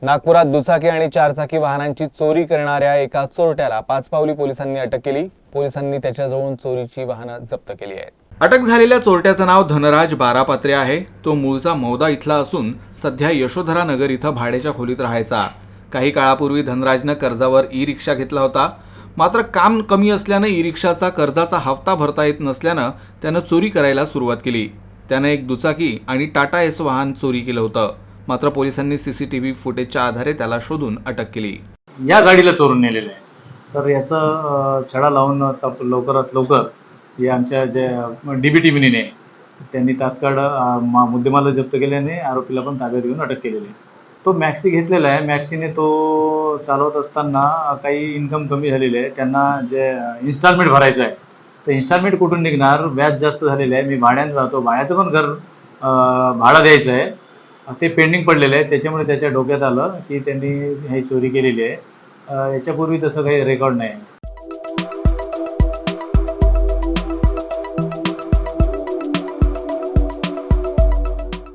नागपुरात दुचाकी आणि चारचाकी वाहनांची चोरी करणाऱ्या एका चोरट्याला पाचपावली पोलिसांनी अटक केली। पोलिसांनी त्याच्याजवळून चोरीची वाहनं जप्त केली आहेत। अटक झालेल्या चोरट्याचं नाव धनराज बारापात्रे आहे। तो मूळचा मौदा इथला असून सध्या यशोधरा नगर इथं भाड्याच्या खोलीत राहायचा। काही काळापूर्वी धनराजनं कर्जावर ई रिक्षा घेतला होता, मात्र काम कमी असल्यानं ई रिक्षाचा कर्जाचा हप्ता भरता येत नसल्यानं त्यानं चोरी करायला सुरुवात केली। त्यानं एक दुचाकी आणि टाटा एस वाहन चोरी केलं होतं, मात्र पोलिसांनी सीसीटीव्ही फुटेजच्या आधारे त्याला शोधून अटक केली। या गाडीला चोरून नेलेलं आहे। तर याचा छडा लावून लवकरात लवकर हे आमच्या जे डीबीटी मिनीने त्यांनी तात्काळ मुद्देमाल जप्त केल्याने आरोपीला पण ताब्यात घेऊन अटक केलेली आहे। तो मॅक्सी घेतलेला आहे। मॅक्सीने तो चालवत असताना काही इन्कम कमी झालेली आहे, त्यांना जे इन्स्टॉलमेंट भरायचं आहे तर इन्स्टॉलमेंट कुठून निघणार, व्याज जास्त झालेलं आहे। मी भाड्यानं राहतो, भाड्याचं पण घर भाडं द्यायचं आहे, ते पेंडिंग पडलेलं आहे। त्याच्यामुळे त्याच्या डोक्यात आलं की त्यांनी ही चोरी केलेली आहे। याच्यापूर्वी तसं काही रेकॉर्ड नाही आहे।